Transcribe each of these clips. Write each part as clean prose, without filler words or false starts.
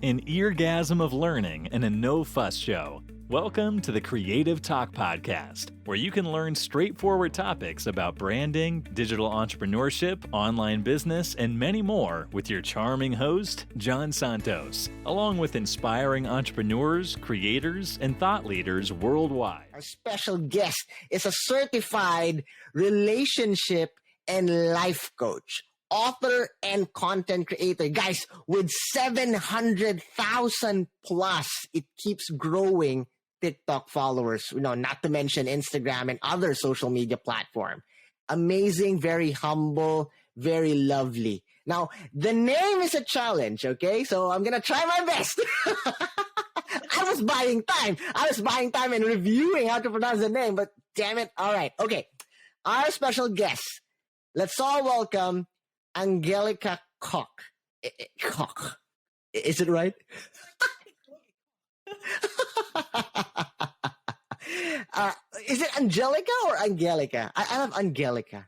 An eargasm of learning and a no-fuss show. Welcome to the Creative Talk Podcast, where you can learn straightforward topics about branding, digital entrepreneurship, online business, and many more with your charming host, John Santos, along with inspiring entrepreneurs, creators, and thought leaders worldwide. Our special guest is a certified relationship and life coach, author and content creator. Guys, with 700,000 plus, it keeps growing TikTok followers, not to mention Instagram and other social media platform. Amazing, very humble, very lovely. Now, the name is a challenge, okay? So I'm going to try my best. I was buying time and reviewing how to pronounce the name, but damn it. All right. Okay. Our special guest. Let's all welcome Angelica Koch. Koch. Is it right? Is it Angelica or Angelica? I have Angelica.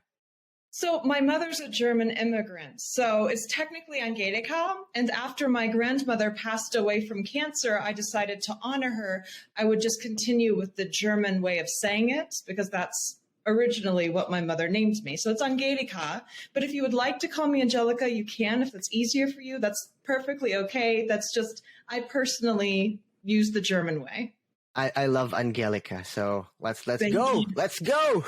So my mother's a German immigrant, so it's technically Angelika. And after my grandmother passed away from cancer, I decided to honor her. I would just continue with the German way of saying it because that's originally what my mother named me. So it's Angelika. But if you would like to call me Angelica, you can. If it's easier for you, that's perfectly okay. That's just, I personally use the German way. I love Angelica, so let's go. Let's go.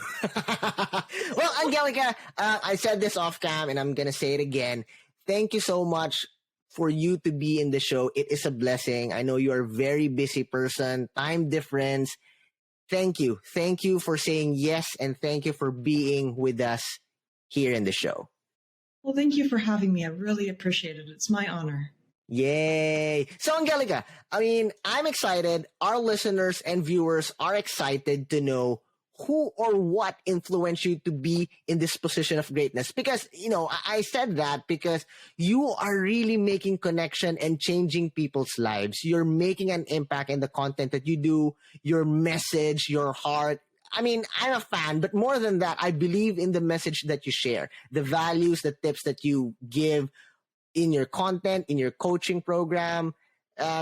Well, Angelica, I said this off cam and I'm gonna say it again. Thank you so much for you to be in the show. It is a blessing. I know you're a very busy person, time difference. Thank you for saying yes, and thank you for being with us here in the show. Well, thank you for having me. I really appreciate it. It's my honor. Yay. So, Angelica, I'm excited. Our listeners and viewers are excited to know who or what influenced you to be in this position of greatness. Because, I said that because you are really making connection and changing people's lives. You're making an impact in the content that you do, your message, your heart. I'm a fan, but more than that, I believe in the message that you share, the values, the tips that you give in your content, in your coaching program.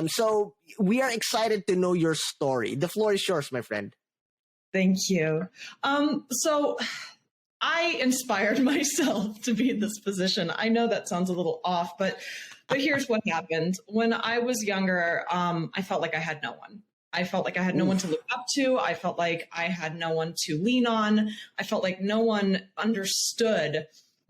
So we are excited to know your story. The floor is yours, my friend. Thank you. So I inspired myself to be in this position. I know that sounds a little off, but here's what happened. When I was younger, I felt like I had no one. I felt like I had no one to look up to. I felt like I had no one to lean on. I felt like no one understood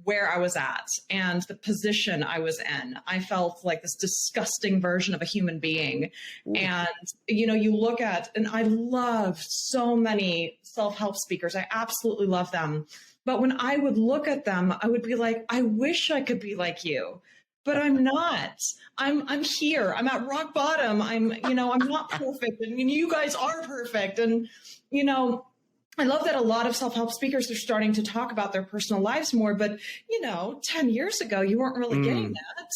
where I was at and the position I was in. I felt like this disgusting version of a human being. Ooh. And, you look at, and I love so many self-help speakers. I absolutely love them. But when I would look at them, I would be like, I wish I could be like you, but I'm not. I'm here. I'm at rock bottom. I'm not perfect. And you guys are perfect. And, I love that a lot of self-help speakers are starting to talk about their personal lives more, but 10 years ago, you weren't really getting that.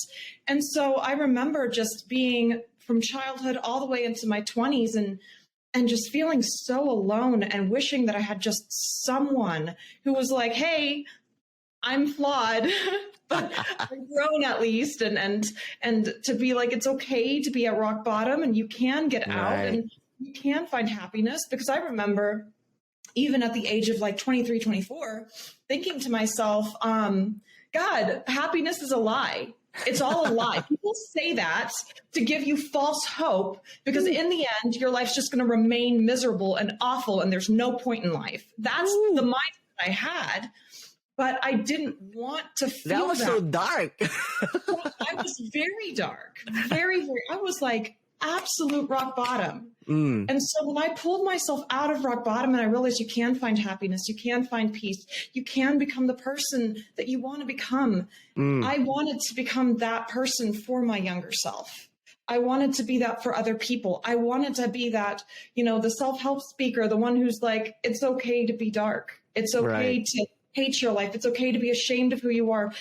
And so I remember just being from childhood all the way into my 20s and just feeling so alone and wishing that I had just someone who was like, hey, I'm flawed, but I'm grown at least. And to be like, it's okay to be at rock bottom and you can get out and you can find happiness. Because I remember even at the age of like 23, 24, thinking to myself, God, happiness is a lie. It's all a lie. People say that to give you false hope because in the end, your life's just going to remain miserable and awful and there's no point in life. That's the mindset I had, but I didn't want to feel that. That was so dark. I was very dark. Very, very, I was like absolute rock bottom. And so when I pulled myself out of rock bottom and I realized you can find happiness, you can find peace, you can become the person that you want to become. I wanted to become that person for my younger self. I wanted to be that for other people. I wanted to be that, the self-help speaker, the one who's like, it's okay to be dark. It's okay to hate your life. It's okay to be ashamed of who you are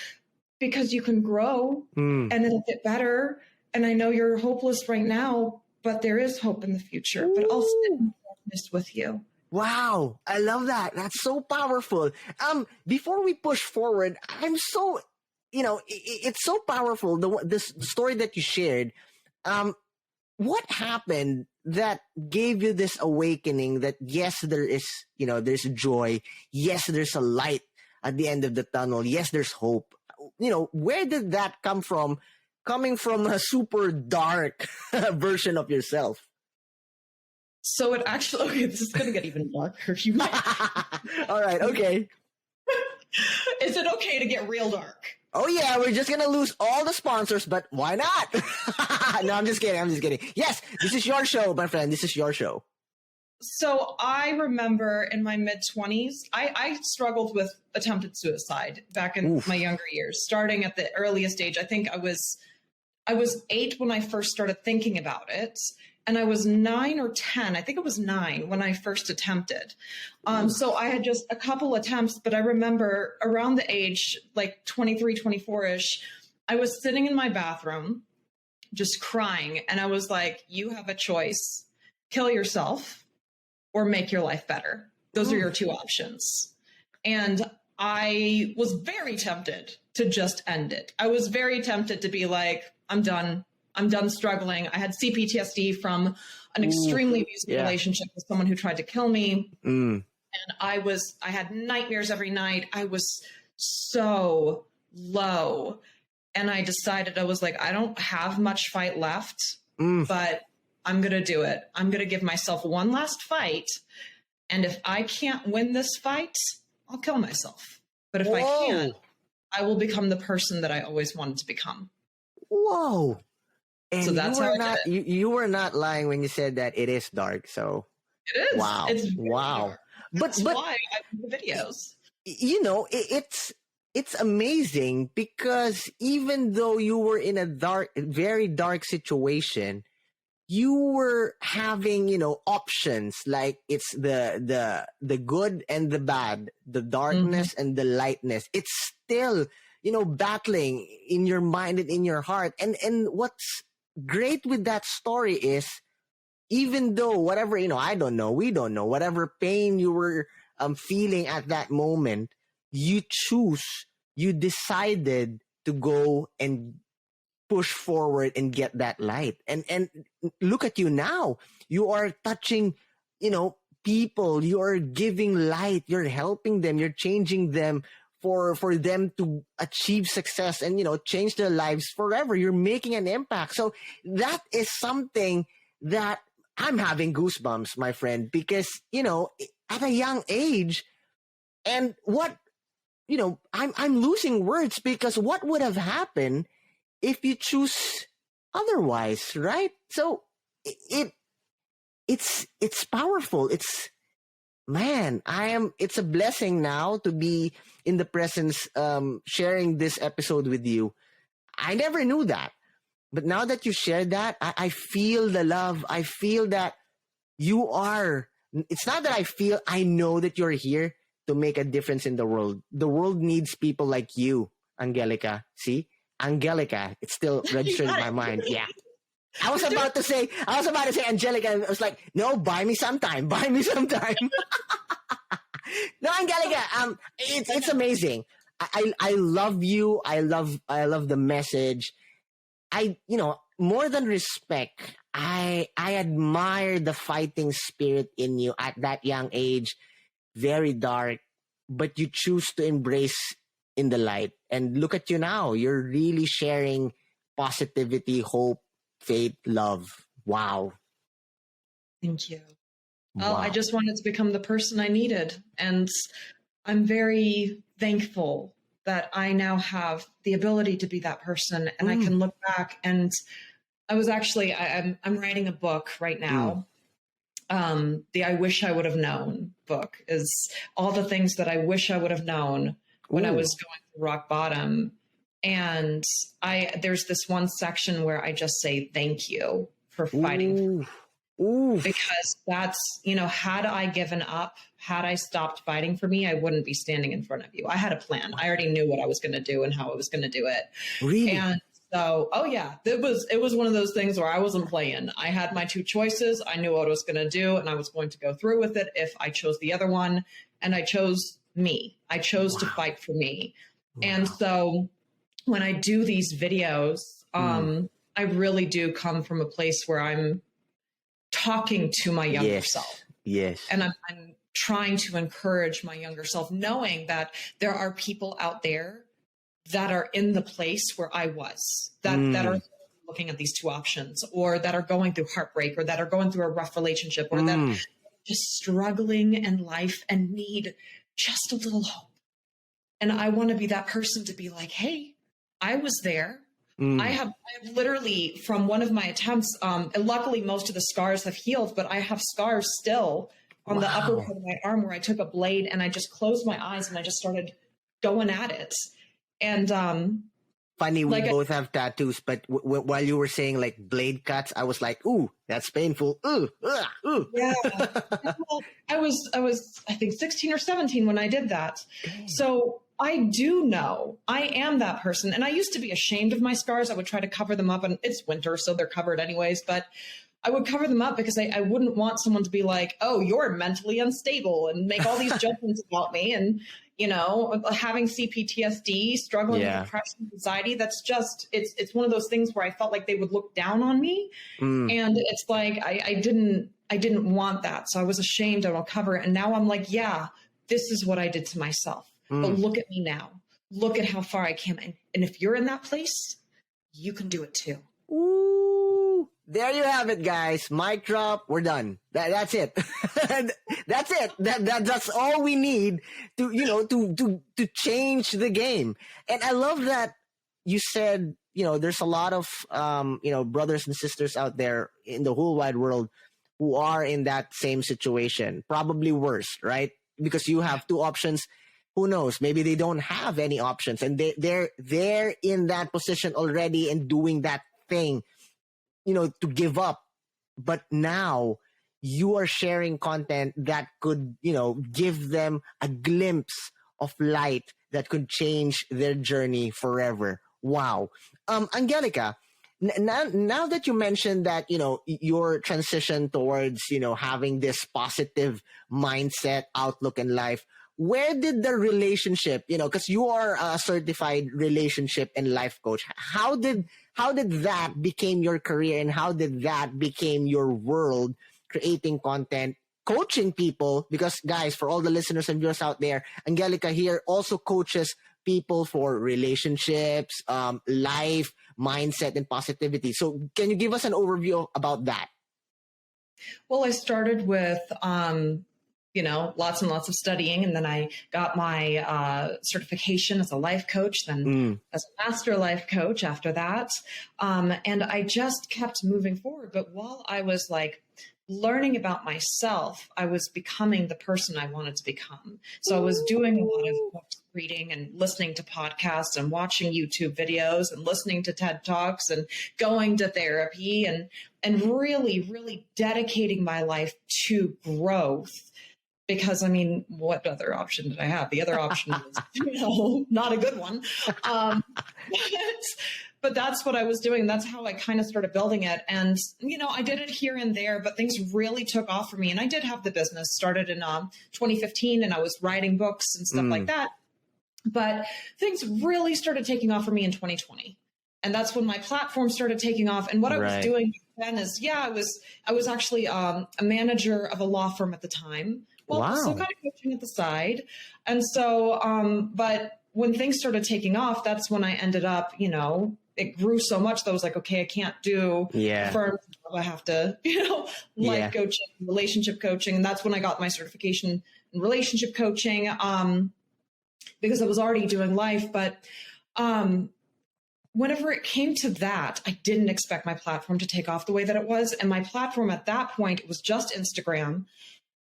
because you can grow and it'll get better. And I know you're hopeless right now, but there is hope in the future. But I'll sit in darkness with you. Wow. I love that. That's so powerful. Before we push forward, I'm so, it's so powerful. This story that you shared, What happened that gave you this awakening that yes, there is, there's joy. Yes, there's a light at the end of the tunnel. Yes, there's hope. Where did that come from? Coming from a super dark version of yourself. So it actually, okay, this is going to get even darker. You might. All right. Okay. Is it okay to get real dark? Oh yeah, we're just gonna lose all the sponsors, but why not? No, I'm just kidding. Yes, this is your show, my friend. This is your show. So I remember in my mid-20s, I struggled with attempted suicide back in my younger years, starting at the earliest age. I think I was 8 when I first started thinking about it. And I was 9 or 10. I think it was 9 when I first attempted. So I had just a couple attempts, but I remember around the age, like 23, 24-ish, I was sitting in my bathroom just crying. And I was like, you have a choice. Kill yourself or make your life better. Those are your two options. And I was very tempted to just end it. I was very tempted to be like, I'm done struggling. I had CPTSD from an extremely abusive relationship with someone who tried to kill me. And I had nightmares every night. I was so low. And I decided, I was like, I don't have much fight left, but I'm going to do it. I'm going to give myself one last fight. And if I can't win this fight, I'll kill myself. But if I can, I will become the person that I always wanted to become. Whoa. And so that's you were not lying when you said that it is dark. So it is. Wow. Wow. Dark. That's why I do the videos. It's amazing because even though you were in a very dark situation, you were having, options, like it's the good and the bad, the darkness and the lightness. It's still, battling in your mind and in your heart. And what's great with that story is, even though whatever, I don't know, we don't know, whatever pain you were feeling at that moment, you decided to go and push forward and get that light. And look at you now. You are touching, people. You are giving light. You're helping them. You're changing them for them to achieve success and, change their lives forever. You're making an impact. So that is something that I'm having goosebumps, my friend, because, at a young age, and what, I'm losing words, because what would have happened if you choose otherwise, right? So it's powerful. It's a blessing now to be in the presence, sharing this episode with you. I never knew that. But now that you shared that, I feel the love. I feel that you are, it's not that I know that you're here to make a difference in the world. The world needs people like you, Angelica. See? Angelica. It's still registered in my mind. Yeah. I was about to say Angelica. I was like, no, buy me sometime. No, Angelica, it's amazing. I love you. I love the message. More than respect, I admire the fighting spirit in you at that young age. Very dark, but you choose to embrace in the light. And look at you now. You're really sharing positivity, hope, faith, love. Wow. Thank you. Wow. I just wanted to become the person I needed. And I'm very thankful that I now have the ability to be that person. And I can look back, and I was actually, I'm writing a book right now. The I Wish I Would Have Known book is all the things that I wish I would have known when I was going through rock bottom. And there's this one section where I just say, thank you for fighting. Because that's, had I given up, had I stopped fighting for me, I wouldn't be standing in front of you. I had a plan. I already knew what I was going to do and how I was going to do it. Really? And so, it was one of those things where I wasn't playing. I had my two choices. I knew what I was going to do, and I was going to go through with it if I chose the other one. And I chose me. I chose to fight for me. And so when I do these videos, I really do come from a place where I'm talking to my younger Yes. self. Yes. And I'm trying to encourage my younger self, knowing that there are people out there that are in the place where I was, that are looking at these two options, or that are going through heartbreak, or that are going through a rough relationship, or that are just struggling in life and need just a little hope. And I want to be that person to be like, hey, I was there. I have literally, from one of my attempts, and luckily most of the scars have healed, but I have scars still on the upper part of my arm where I took a blade and I just closed my eyes and I just started going at it. And funny, we like both have tattoos, but while you were saying like blade cuts, I was like, ooh, that's painful. Ooh, ooh. Yeah. Well, I was I think 16 or 17 when I did that. Dang. So I do know I am that person. And I used to be ashamed of my scars. I would try to cover them up, and it's winter, so they're covered anyways, but I would cover them up because I wouldn't want someone to be like, oh, you're mentally unstable, and make all these judgments about me. And, you know, having CPTSD, struggling with depression, anxiety, that's just, it's one of those things where I felt like they would look down on me. And it's like, I didn't want that. So I was ashamed, and I'll cover it. And now I'm like, yeah, this is what I did to myself. But look at me now. Look at how far I came. And if you're in that place, you can do it too. Ooh, there you have it, guys. Mic drop. We're done. That's it. That's it. That's all we need to, you know, to change the game. And I love that you said, you know, there's a lot of, you know, brothers and sisters out there in the whole wide world who are in that same situation, probably worse, right? Because you have two options. Who knows? Maybe they don't have any options, and they're in that position already and doing that thing, you know, to give up. But now you are sharing content that could, you know, give them a glimpse of light that could change their journey forever. Wow. Angelica, now that you mentioned that, you know, your transition towards, you know, having this positive mindset, outlook in life, where did the relationship, you know, because you are a certified relationship and life coach, how did that became your career, and how did that became your world, creating content, coaching people? Because guys, for all the listeners and viewers out there, Angelica here also coaches people for relationships, life, mindset, and positivity. So can you give us an overview about that? Well, I started with, you know, lots and lots of studying. And then I got my certification as a life coach, then as a master life coach after that. And I just kept moving forward. But while I was like learning about myself, I was becoming the person I wanted to become. So I was doing a lot of reading and listening to podcasts and watching YouTube videos and listening to TED Talks and going to therapy and really, really dedicating my life to growth. Because, I mean, what other option did I have? The other option was, you know, not a good one. But that's what I was doing. That's how I kind of started building it. And, you know, I did it here and there, but things really took off for me. And I did have the business started in 2015, and I was writing books and stuff like that. But things really started taking off for me in 2020. And that's when my platform started taking off. And what I was doing then is, I was actually a manager of a law firm at the time. Well, still kind of coaching at the side. And so, but when things started taking off, that's when I ended up, you know, it grew so much that I was like, okay, I can't do firm. I have to, you know, life coaching, relationship coaching. And that's when I got my certification in relationship coaching, because I was already doing life. But whenever it came to that, I didn't expect my platform to take off the way that it was. And my platform at that point, it was just Instagram.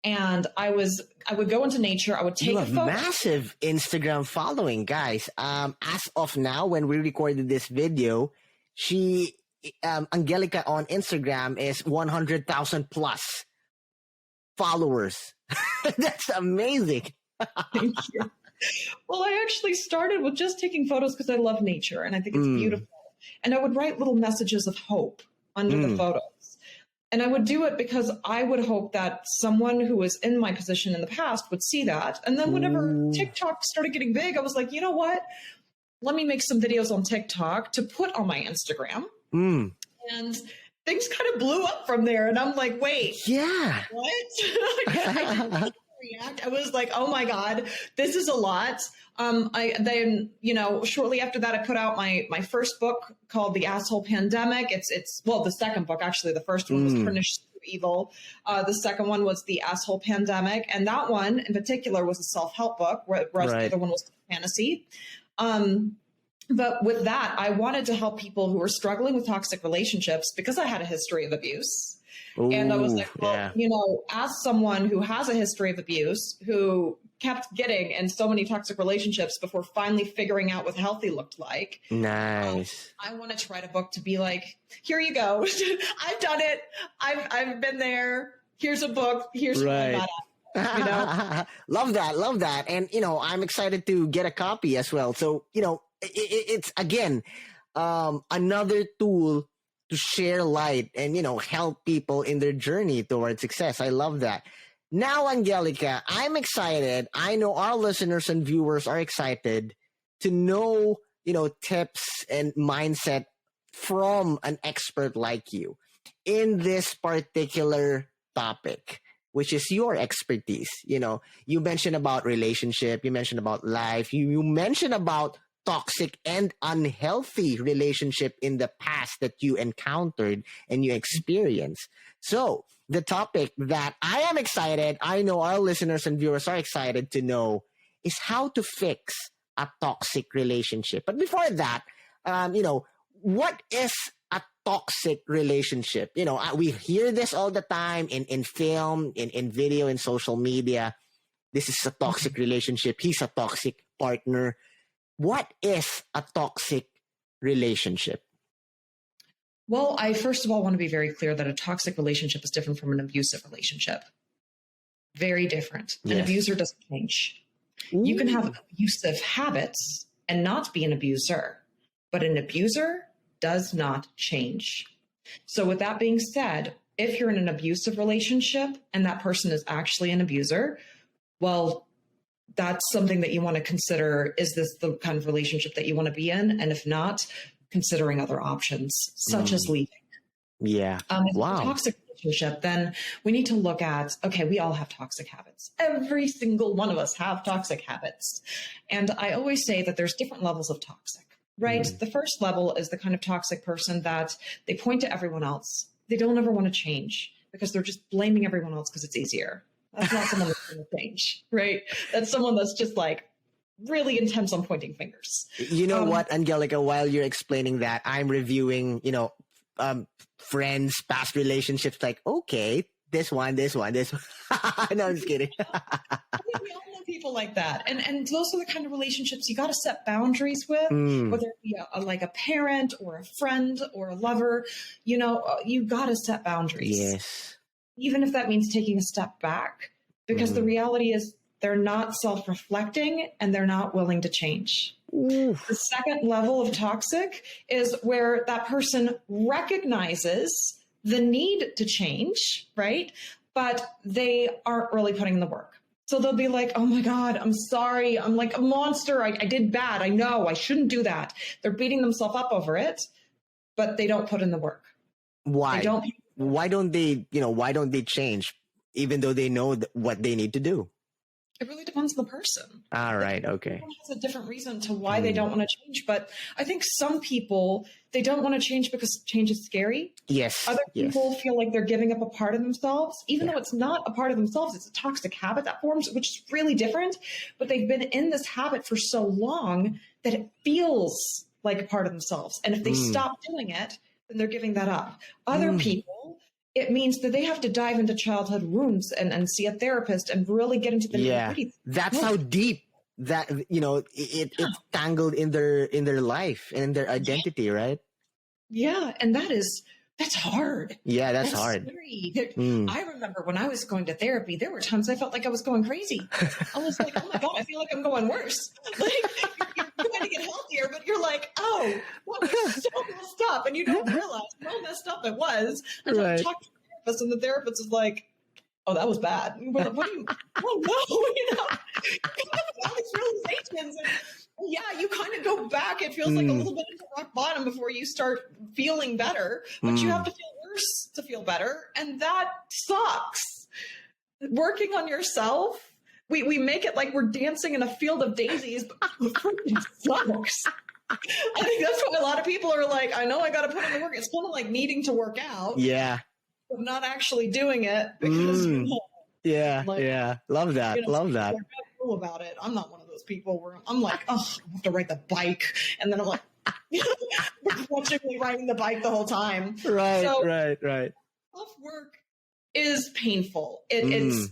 And I would go into nature. I would take a photo. Massive Instagram following, guys. As of now, when we recorded this video, Angelica on Instagram is 100,000 plus followers. That's amazing. Thank you. Well, I actually started with just taking photos because I love nature and I think it's beautiful. And I would write little messages of hope under the photos. And I would do it because I would hope that someone who was in my position in the past would see that. And then whenever TikTok started getting big, I was like, you know what? Let me make some videos on TikTok to put on my Instagram. And things kind of blew up from there. And I'm like, wait, Yeah. what? I didn't react. I was like, oh my God, this is a lot. I then, shortly after that, I put out my first book called The Asshole Pandemic. It's the second book, actually. The first one was Pernicious Evil. The second one was The Asshole Pandemic. And that one in particular was a self-help book, whereas the other one was fantasy. But with that, I wanted to help people who were struggling with toxic relationships because I had a history of abuse. Ooh, and I was like, well, yeah. As someone who has a history of abuse, who kept getting in so many toxic relationships before finally figuring out what healthy looked like. Nice. I want to write a book to be like, here you go. I've done it. I've been there. Here's a book. Here's what I'm at. Love that. And, I'm excited to get a copy as well. So, it's again, another tool to share light and, help people in their journey towards success. I love that. Now, Angelica, I'm excited. I know our listeners and viewers are excited to know, tips and mindset from an expert like you in this particular topic, which is your expertise. You mentioned about relationship, you mentioned about life, you mentioned about toxic and unhealthy relationship in the past that you encountered and you experienced. So the topic that I am excited, I know our listeners and viewers are excited to know, is how to fix a toxic relationship. But before that, what is a toxic relationship? We hear this all the time in film, in video, in social media. This is a toxic relationship. He's a toxic partner. What is a toxic relationship? Well, I first of all want to be very clear that a toxic relationship is different from an abusive relationship. Very different. Yes. An abuser doesn't change. Ooh. You can have abusive habits and not be an abuser, but an abuser does not change. So with that being said, if you're in an abusive relationship and that person is actually an abuser, well, that's something that you want to consider. Is this the kind of relationship that you want to be in? And if not, considering other options, such as leaving. Yeah. Wow. Toxic relationship, then we need to look at, okay, we all have toxic habits. Every single one of us have toxic habits. And I always say that there's different levels of toxic, right? The first level is the kind of toxic person that they point to everyone else. They don't ever want to change because they're just blaming everyone else because it's easier. That's not someone that's going to change, right? That's someone that's just like really intense on pointing fingers. You know what, Angelica, while you're explaining that, I'm reviewing, friends, past relationships, like, okay, this one. No, I'm just kidding. We all know people like that. And those are the kind of relationships you got to set boundaries with, whether it be like a parent or a friend or a lover, you got to set boundaries. Yes. Even if that means taking a step back, because the reality is they're not self-reflecting and they're not willing to change. Oof. The second level of toxic is where that person recognizes the need to change, right? But they aren't really putting in the work. So they'll be like, oh my God, I'm sorry. I'm like a monster. I did bad. I know I shouldn't do that. They're beating themselves up over it, but they don't put in the work. Why don't they change even though they know what they need to do? It really depends on the person. All right. Okay. Everyone has a different reason to why they don't want to change. But I think some people, they don't want to change because change is scary. Yes. Other people feel like they're giving up a part of themselves, even though it's not a part of themselves. It's a toxic habit that forms, which is really different. But they've been in this habit for so long that it feels like a part of themselves. And if they stop doing it, then they're giving that up. Other people, it means that they have to dive into childhood wounds and see a therapist and really get into the nitty-gritty. That's how deep that it's tangled in their life and in their identity, right? Yeah, and that's hard. Yeah, that's hard. Scary. I remember when I was going to therapy, there were times I felt like I was going crazy. I was like, oh my God, I feel like I'm going worse. Like, you're trying to get healthier, but you're like, oh, that was so messed up. And you don't realize how messed up it was until you talk to the therapist, and the therapist is like, oh, that was bad. What do you, oh no, all these realizations. And yeah, you kind of go back. It feels like a little bit into rock bottom before you start feeling better, but you have to feel worse to feel better. And that sucks. Working on yourself, we make it like we're dancing in a field of daisies, but it freaking sucks. I think that's why a lot of people are like, I know I got to put in the work. It's kind of like needing to work out. Yeah. But not actually doing it because, yeah. Love that. Love that. I'm cool about it. I'm not one of those people where I'm like, oh, I have to ride the bike. And then I'm like, begrudgingly riding the bike the whole time. Right, so, right. Self-work is painful. It's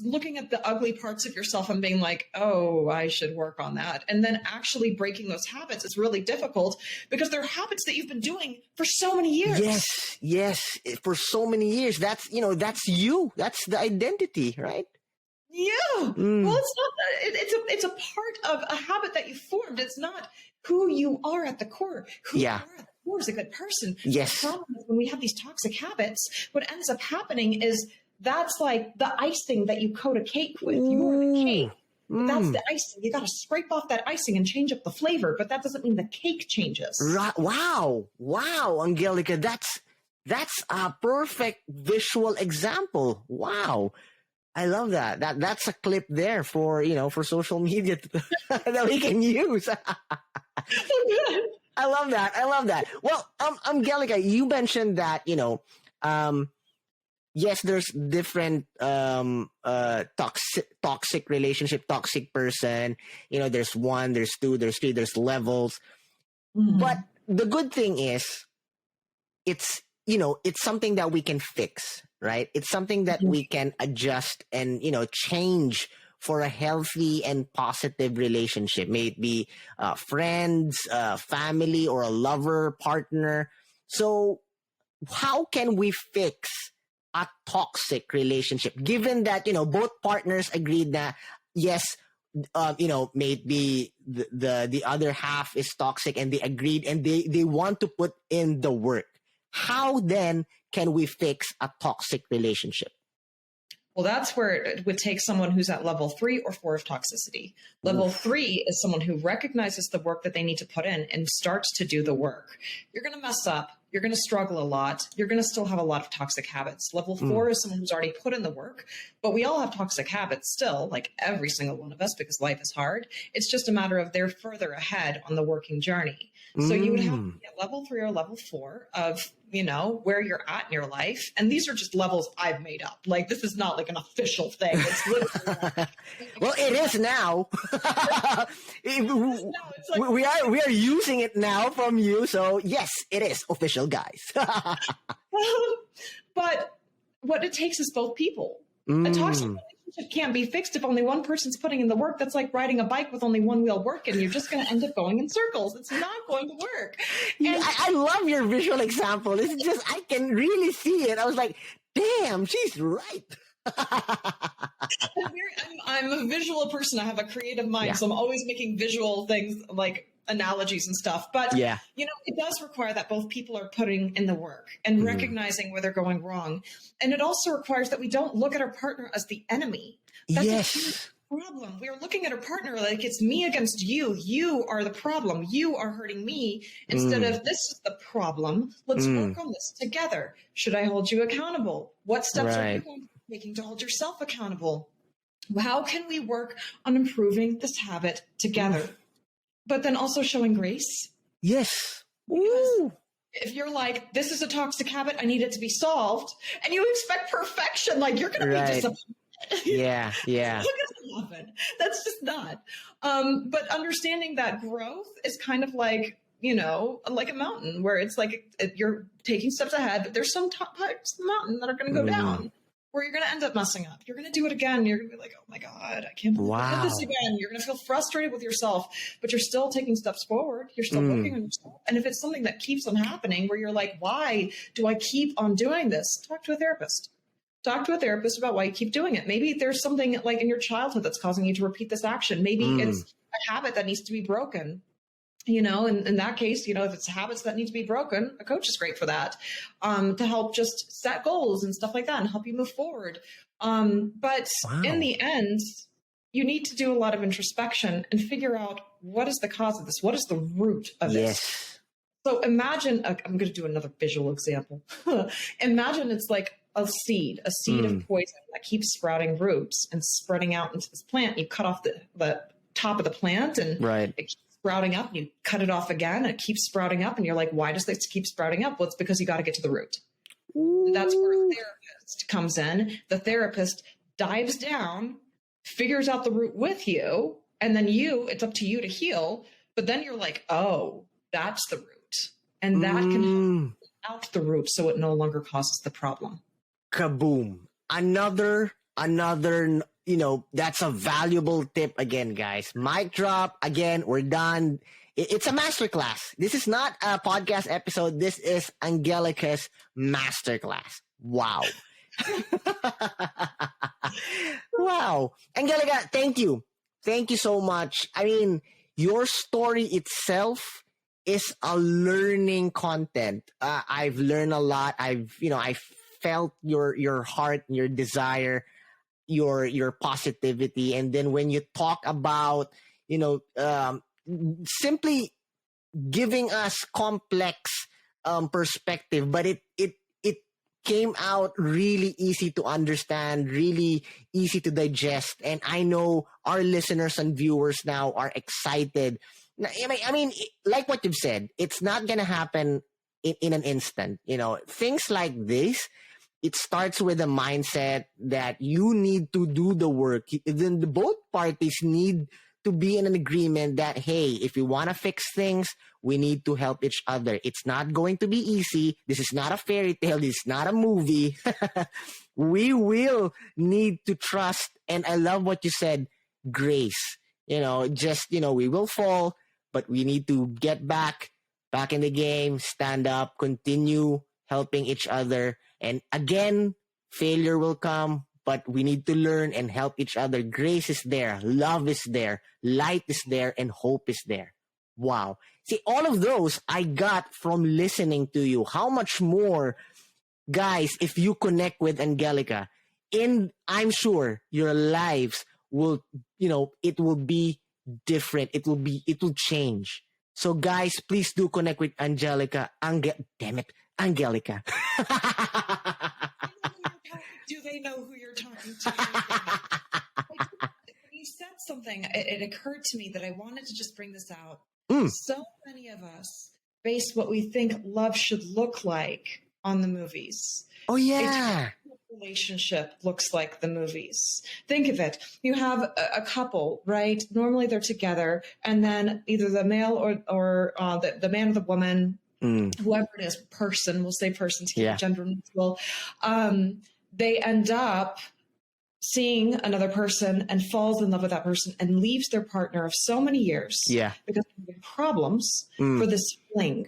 looking at the ugly parts of yourself and being like, oh, I should work on that. And then actually breaking those habits is really difficult because they're habits that you've been doing for so many years. Yes. For so many years. That's you. That's the identity, right? Yeah. Well, it's not, it's a part of a habit that you formed. It's not who you are at the core. Who you are at the core is a good person. Yes. The problem is when we have these toxic habits, what ends up happening is that's like the icing that you coat a cake with. You order a cake, but that's the icing. You got to scrape off that icing and change up the flavor, but that doesn't mean the cake changes. Right. Wow, Angelica, that's a perfect visual example. Wow. I love that. That's a clip there for social media that we can use. I love that. Well, Angelica, you mentioned that, yes, there's different toxic relationship, toxic person. There's 1, there's 2, there's 3, there's levels. But the good thing is, it's something that we can fix, right? It's something that we can adjust and change for a healthy and positive relationship. May it be friends, family, or a lover, partner. So how can we fix a toxic relationship, given that both partners agreed that yes, maybe the other half is toxic, and they agreed and they want to put in the work? How then can we fix a toxic relationship? Well, that's where it would take someone who's at level 3 or 4 of toxicity. Level 3 is someone who recognizes the work that they need to put in and starts to do the work. You're going to mess up. You're going to struggle a lot. You're going to still have a lot of toxic habits. Level 4 is someone who's already put in the work, but we all have toxic habits still, like every single one of us, because life is hard. It's just a matter of they're further ahead on the working journey. So you would have to be at level 3 or level 4 of, where you're at in your life. And these are just levels I've made up. Like, this is not like an official thing. It's literally well, it is now. We are using it now from you. So yes, it is official, guys. But what it takes is both people. A toxic relationship can't be fixed if only one person's putting in the work. That's like riding a bike with only one wheel working. You're just going to end up going in circles. It's not going to work. And I love your visual example. It's just, I can really see it. I was like, damn, she's right. I'm a visual person. I have a creative mind, so I'm always making visual things like analogies and stuff. But, it does require that both people are putting in the work and recognizing where they're going wrong. And it also requires that we don't look at our partner as the enemy. That's a huge problem. We are looking at our partner like it's me against you. You are the problem. You are hurting me. Instead of this is the problem. Let's work on this together. Should I hold you accountable? What steps are you going to be taking to hold yourself accountable? How can we work on improving this habit together? But then also showing grace. Yes. If you're like, this is a toxic habit, I need it to be solved, and you expect perfection, like you're going to be disappointed. Yeah. Not gonna happen. That's just not. But understanding that growth is kind of like, like a mountain where it's like you're taking steps ahead, but there's some top parts of the mountain that are going to go down, where you're going to end up messing up. You're going to do it again. You're going to be like, oh my God, I can't believe I did this again. You're going to feel frustrated with yourself, but you're still taking steps forward. You're still working on yourself. And if it's something that keeps on happening where you're like, why do I keep on doing this? Talk to a therapist. Talk to a therapist about why you keep doing it. Maybe there's something like in your childhood that's causing you to repeat this action. Maybe it's a habit that needs to be broken. In that case, if it's habits that need to be broken, a coach is great for that, to help just set goals and stuff like that and help you move forward. But in the end, you need to do a lot of introspection and figure out what is the cause of this? What is the root of this? Yes. So imagine, I'm going to do another visual example. Imagine it's like a seed of poison that keeps sprouting roots and spreading out into this plant. You cut off the top of the plant and it keeps sprouting up. And you cut it off again and it keeps sprouting up. And you're like, why does this keep sprouting up? Well, it's because you got to get to the root. That's where a therapist comes in. The therapist dives down, figures out the root with you, and then it's up to you to heal. But then you're like, oh, that's the root. And that can help out the root so it no longer causes the problem. Kaboom. Another, that's a valuable tip again, guys. Mic drop. Again, we're done. It's a masterclass. This is not a podcast episode. This is Angelica's masterclass. Wow. Wow. Angelica, thank you. Thank you so much. I mean, your story itself is a learning content. I've learned a lot. I felt your heart, your desire, your positivity. And then when you talk about, simply giving us complex perspective, but it came out really easy to understand, really easy to digest. And I know our listeners and viewers now are excited. I mean, like what you've said, it's not going to happen in an instant. Things like this, it starts with a mindset that you need to do the work. Then both parties need to be in an agreement that, hey, if we want to fix things, we need to help each other. It's not going to be easy. This is not a fairy tale. This is not a movie. We will need to trust. And I love what you said, grace. We will fall, but we need to get back in the game, stand up, continue helping each other. And again, failure will come, but we need to learn and help each other. Grace is there. Love is there. Light is there. And hope is there. Wow. See, all of those I got from listening to you. How much more, guys, if you connect with Angelica, I'm sure your lives will, it will be different. It will change. So guys, please do connect with Angelica. Damn it, Angelica. Do they know who you're talking to? You said something. It occurred to me that I wanted to just bring this out. So many of us base what we think love should look like on the movies. Oh, yeah. Relationship looks like the movies. Think of it. You have a couple, right? Normally they're together, and then either the male or the man or the woman, whoever it is, person, we'll say person to keep it gender neutral, they end up seeing another person and falls in love with that person and leaves their partner of so many years because of problems for this fling.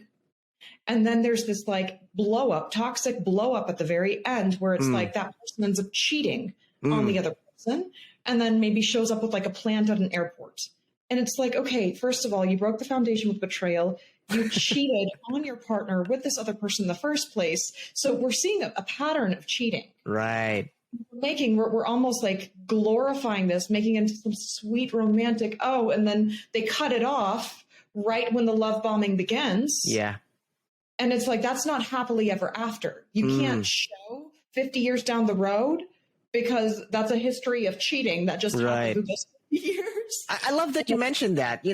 And then there's this like blow up, toxic blow up at the very end where it's like that person ends up cheating on the other person and then maybe shows up with like a plant at an airport. And it's like, okay, first of all, you broke the foundation with betrayal. You cheated on your partner with this other person in the first place. So we're seeing a pattern of cheating. Right. We're almost like glorifying this, making it into some sweet romantic, and then they cut it off right when the love bombing begins. Yeah. And it's like, that's not happily ever after. You can't show 50 years down the road because that's a history of cheating that just happened in those years. I love that you mentioned that.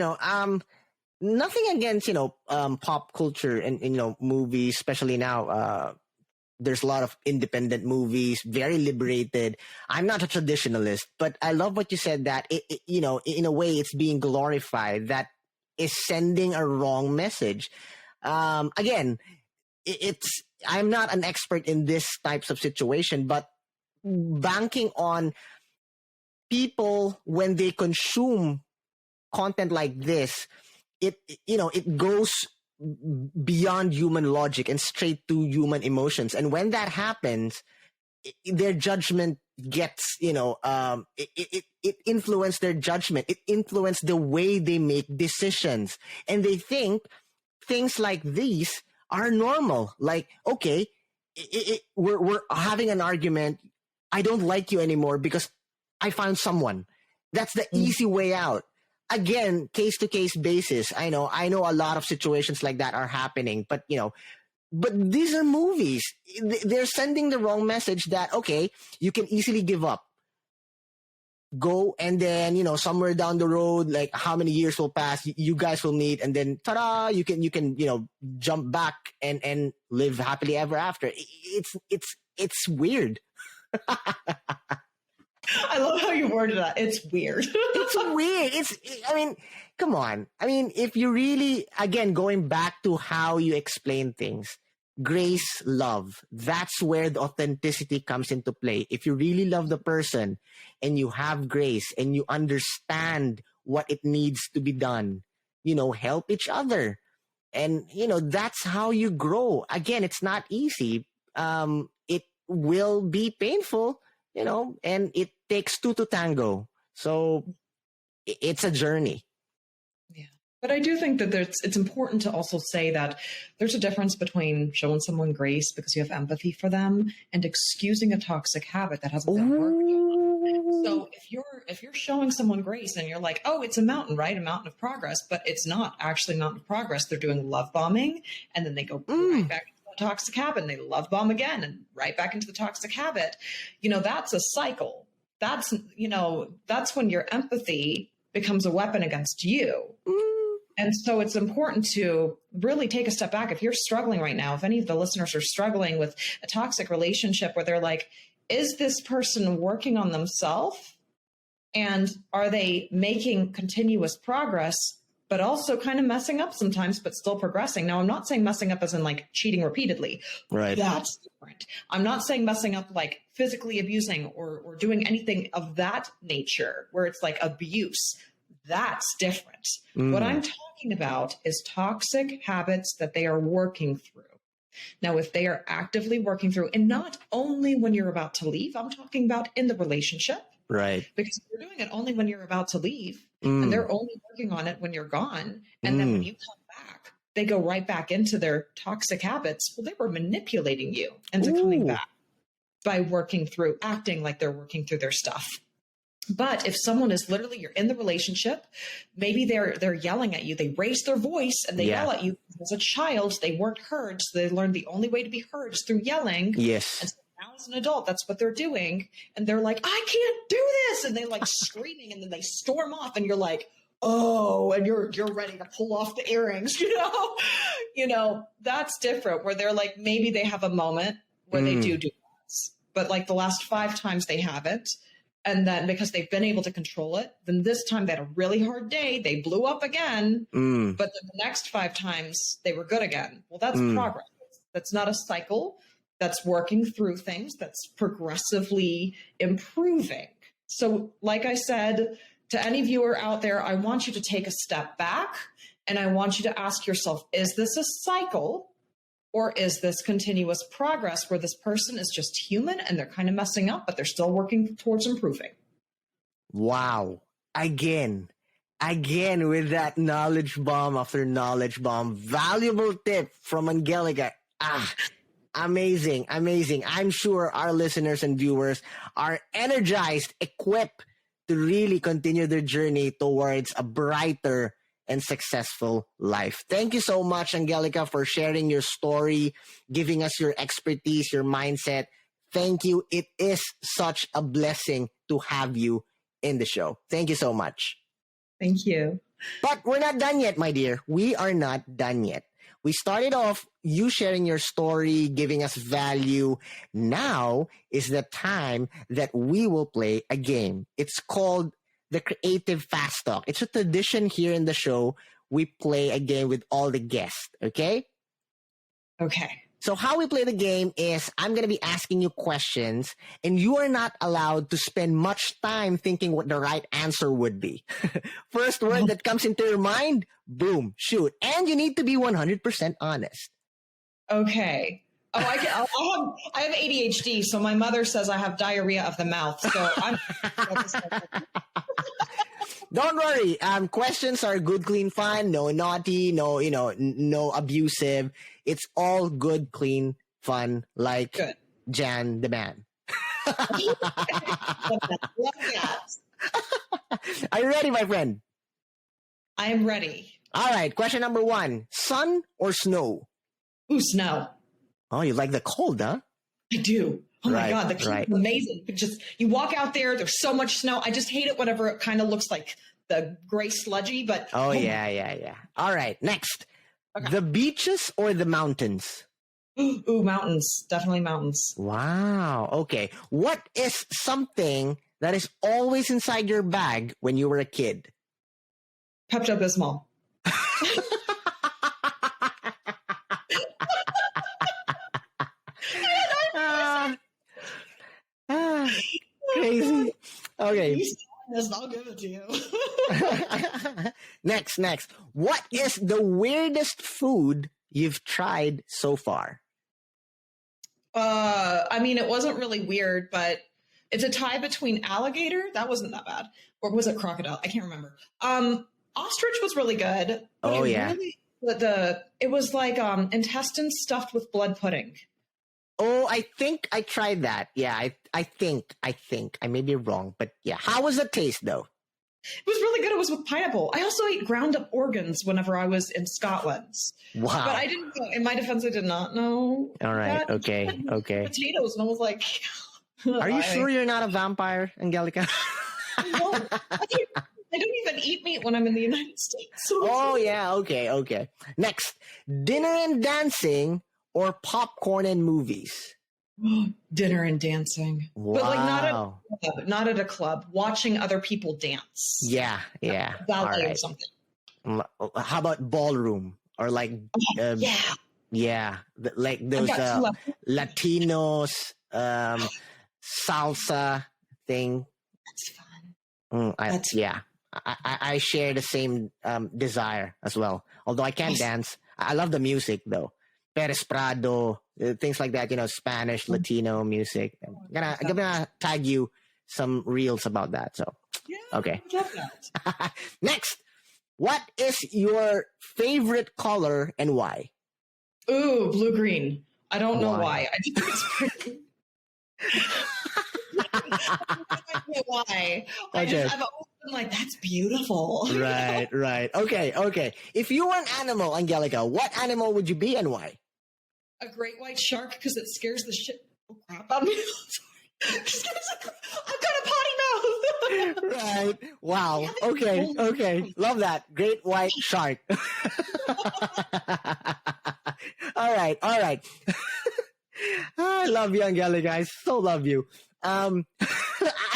Nothing against, pop culture and movies, especially now. There's a lot of independent movies, very liberated. I'm not a traditionalist, but I love what you said that, in a way it's being glorified. That is sending a wrong message. Again, I'm not an expert in this types of situation, but banking on people when they consume content like this, it goes beyond human logic and straight to human emotions. And when that happens, their judgment gets, it influences their judgment. It influences the way they make decisions. And they think things like these are normal. Like, okay, we're having an argument. I don't like you anymore because I found someone. That's the easy way out. Again, case to case basis. I know a lot of situations like that are happening, but but these are movies. They're sending the wrong message that, okay, you can easily give up. Go, and then, somewhere down the road, like how many years will pass, you guys will meet, and then ta-da, you can jump back and live happily ever after. It's weird. I love how you worded that. It's weird. It's weird. Come on. If you really, again, going back to how you explain things, grace, love, that's where the authenticity comes into play. If you really love the person and you have grace and you understand what it needs to be done, help each other. And, that's how you grow. Again, it's not easy. It will be painful, and it takes two to tango. So it's a journey. Yeah. But I do think that it's important to also say that there's a difference between showing someone grace because you have empathy for them and excusing a toxic habit that hasn't been working. So if you're showing someone grace and you're like, oh, it's a mountain, right? A mountain of progress, but it's not actually a mountain of progress. They're doing love bombing, and then they go right back into the toxic habit, and they love bomb again and right back into the toxic habit. That's a cycle. That's when your empathy becomes a weapon against you. And so it's important to really take a step back. If you're struggling right now, if any of the listeners are struggling with a toxic relationship where they're like, is this person working on themselves? And are they making continuous progress, but also kind of messing up sometimes, but still progressing? Now, I'm not saying messing up as in like cheating repeatedly. Right. That's different. I'm not saying messing up like physically abusing or doing anything of that nature where it's like abuse. That's different. What I'm talking about is toxic habits that they are working through. Now, if they are actively working through, and not only when you're about to leave, I'm talking about in the relationship. Right. Because they're doing it only when you're about to leave, and they're only working on it when you're gone. And then when you come back, they go right back into their toxic habits. Well, they were manipulating you into coming back by working through, acting like they're working through their stuff. But if someone is literally, you're in the relationship, maybe they're yelling at you, they raise their voice and they yell at you. As a child, they weren't heard. So they learned the only way to be heard is through yelling. Yes. And so now as an adult, that's what they're doing. And they're like, I can't do this. And they like screaming, and then they storm off, and you're like, oh, and you're ready to pull off the earrings, that's different, where they're like, maybe they have a moment where they do that. But like the last 5 times they haven't. And then because they've been able to control it, then this time they had a really hard day. They blew up again. But then the next 5 times they were good again. Well, that's progress. That's not a cycle. That's working through things. That's progressively improving. So like I said, to any viewer out there, I want you to take a step back, and I want you to ask yourself, is this a cycle? Or is this continuous progress where this person is just human and they're kind of messing up, but they're still working towards improving? Wow. Again, with that knowledge bomb after knowledge bomb. Valuable tip from Angelica. Amazing. I'm sure our listeners and viewers are energized, equipped to really continue their journey towards a brighter and successful life. Thank you so much, Angelica, for sharing your story, giving us your expertise, your mindset. Thank you. It is such a blessing to have you in the show. Thank you so much. Thank you. But we're not done yet, my dear. We are not done yet. We started off you sharing your story, giving us value. Now is the time that we will play a game. It's called the Creative Fast Talk. It's a tradition here in the show. We play a game with all the guests, okay? Okay. So how we play the game is I'm going to be asking you questions, and you are not allowed to spend much time thinking what the right answer would be. First word that comes into your mind, boom, shoot. And you need to be 100% honest. Okay. Oh, I have ADHD, so my mother says I have diarrhea of the mouth. So I'm. Don't worry. Questions are good, clean, fun. No naughty. No, no abusive. It's all good, clean, fun. Like good. Jan the man. Love that. Are you ready, my friend? I am ready. All right. Question number 1: sun or snow? Ooh, snow. Oh, you like the cold, huh? I do. Oh my Right, God, the right. is amazing. But just you walk out there, there's so much snow. I just hate it whenever it kind of looks like the gray sludgy. But Oh, yeah. All right. Next, Okay. the beaches or the mountains? Ooh, mountains. Definitely mountains. Wow. Okay. What is something that is always inside your bag when you were a kid? Pepto Bismol. Ah, crazy. Okay. I'll give it to you. Next. What is the weirdest food you've tried so far? I mean, it wasn't really weird, but it's a tie between alligator. That wasn't that bad. Or was it crocodile? I can't remember. Ostrich was really good. But Oh, yeah. It was like intestines stuffed with blood pudding. Oh, I think I tried that. Yeah, I think. I may be wrong, but yeah. How was the taste, though? It was really good. It was with pineapple. I also ate ground up organs whenever I was in Scotland. Wow. But I didn't know. In my defense, I did not know. All right. that. Okay. Potatoes. And I was like, Are you sure you're not a vampire, Angelica? No, I don't even eat meat when I'm in the United States. So Oh, yeah. Okay. Next, dinner and dancing or popcorn and movies? dinner and dancing. Wow. But like not at a club, watching other people dance. Yeah. All Ballet or right. something. How about ballroom or like Yeah. like I've those got two left. Latinos salsa thing. That's fun. I share the same desire as well. Although I can't Yes. dance, I love the music though. Perez Prado, things like that. Spanish Latino music. I'm gonna tag you some reels about that. So Yeah, okay. I love that. Next, what is your favorite color and why? Ooh, blue green. I don't know Why? why. I just think it's pretty. I have no idea why. Okay. I've always been like, that's beautiful. Right. Okay. If you were an animal, Angelica, what animal would you be and why? A great white shark because it scares the shit crap out of me. I've got a potty mouth. Right. Wow. Okay. Love that. Great white shark. All right. I love you, Angelica. I so love you. I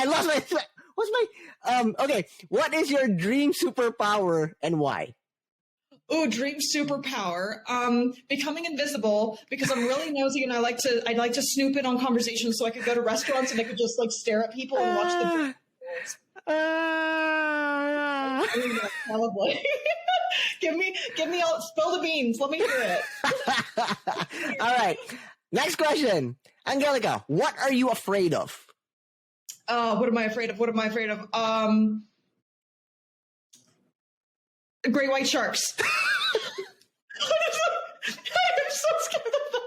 lost okay. What is your dream superpower and why? Ooh, dream superpower. Becoming invisible because I'm really nosy and I'd like to snoop in on conversations so I could go to restaurants and I could just like stare at people and watch them. Probably. give me all spill the beans. Let me hear it. All right. Next question. Angelica, what are you afraid of? What am I afraid of? Great white sharks. I'm so scared of them.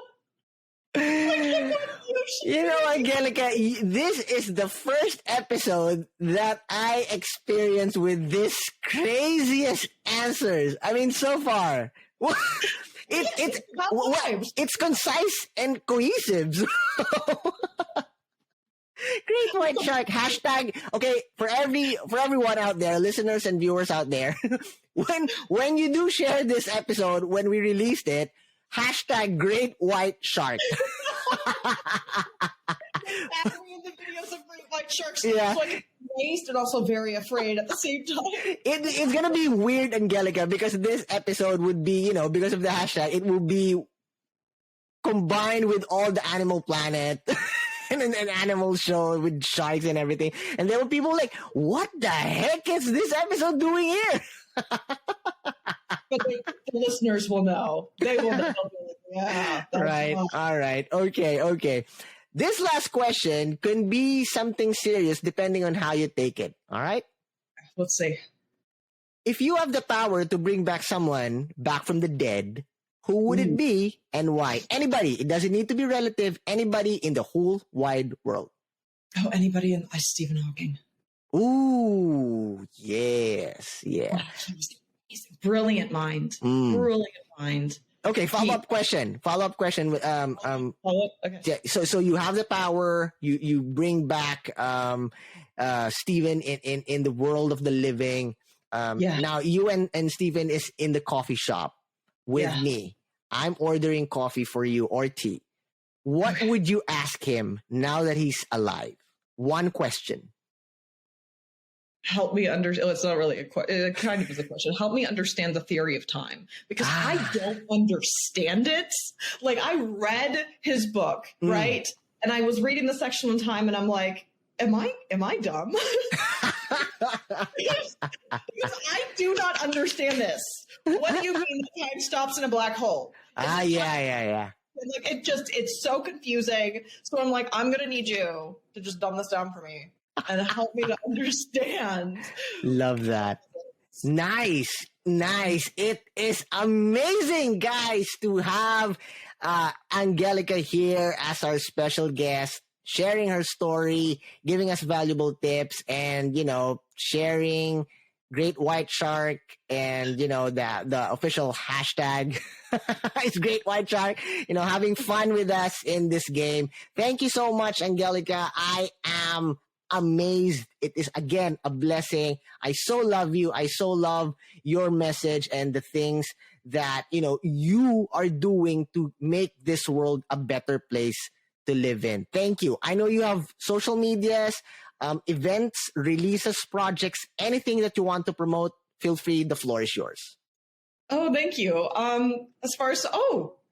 Angelica, this is the first episode that I experienced with this craziest answers. I mean, so far. It's concise and cohesive. Great white shark. Hashtag, okay, for everyone out there, listeners and viewers out there, when you do share this episode, when we released it, hashtag great white shark. After the videos of great white sharks, Yeah. it's like amazed and also very afraid at the same time. It's gonna be weird, Angelica, because this episode would be, because of the hashtag, it will be combined with all the Animal Planet and an animal show with sharks and everything. And there were people like, what the heck is this episode doing here? But the listeners will know. They will know. Yeah. that's Right. fun. All right. Okay. This last question can be something serious depending on how you take it. All right. Let's see. If you have the power to bring back someone back from the dead, who would it be and why? Anybody. It doesn't need to be relative. Anybody in the whole wide world. Oh, anybody in Stephen Hawking. Ooh, yes, yeah. Oh, he's a brilliant mind. Mm. Brilliant mind. Okay, follow-up question. Okay. Yeah, so you have the power. You bring back Steven in the world of the living. Now you and Steven is in the coffee shop with me. I'm ordering coffee for you or tea. What would you ask him now that he's alive? One question. Help me understand. It's not really a question. It kind of is a question. Help me understand the theory of time, because I don't understand it. Like, I read his book, right? And I was reading the section on time, and I'm like, am I dumb? because I do not understand this. What do you mean the time stops in a black hole? Yeah. Like, it's so confusing. So I'm like, I'm gonna need you to just dumb this down for me and help me to understand. Love that. Nice. It is amazing, guys, to have Angelica here as our special guest, sharing her story, giving us valuable tips, and, sharing Great White Shark and, the official hashtag is Great White Shark, having fun with us in this game. Thank you so much, Angelica. I am amazed. It is, again, a blessing. I so love you. I so love your message and the things that, you are doing to make this world a better place to live in. Thank you. I know you have social medias, events, releases, projects, anything that you want to promote. Feel free. The floor is yours. Oh, thank you. As far as,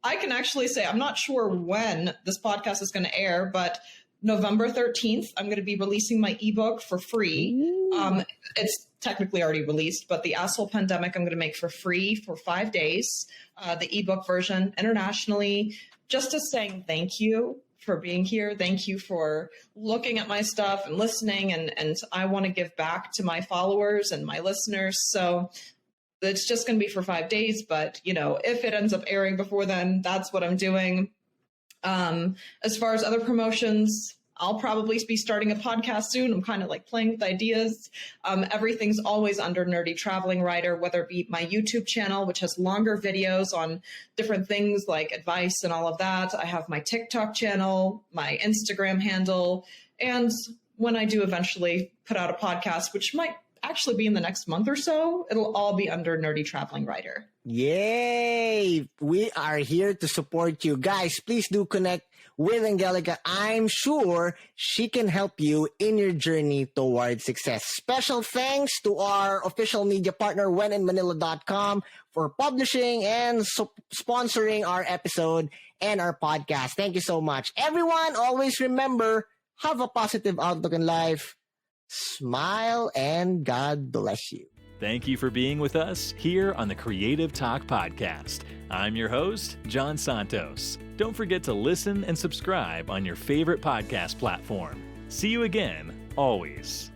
I can actually say, I'm not sure when this podcast is going to air, but November 13th, I'm going to be releasing my ebook for free. It's technically already released, but the Asshole Pandemic I'm going to make for free for 5 days. The ebook version internationally, just as saying thank you for being here. Thank you for looking at my stuff and listening. And I want to give back to my followers and my listeners. So it's just going to be for 5 days. But, if it ends up airing before then, that's what I'm doing. As far as other promotions, I'll probably be starting a podcast soon. I'm kind of like playing with ideas. Everything's always under Nerdy Traveling Writer, whether it be my YouTube channel, which has longer videos on different things like advice and all of that. I have my TikTok channel, my Instagram handle, and when I do eventually put out a podcast, which might actually be in the next month or so, it'll all be under Nerdy Traveling Writer. Yay! We are here to support you. Guys, please do connect with Angelica. I'm sure she can help you in your journey towards success. Special thanks to our official media partner, wheninmanila.com, for publishing and sponsoring our episode and our podcast. Thank you so much. Everyone, always remember, have a positive outlook in life. Smile and God bless you. Thank you for being with us here on the Creative Talk Podcast. I'm your host, John Santos. Don't forget to listen and subscribe on your favorite podcast platform. See you again, always.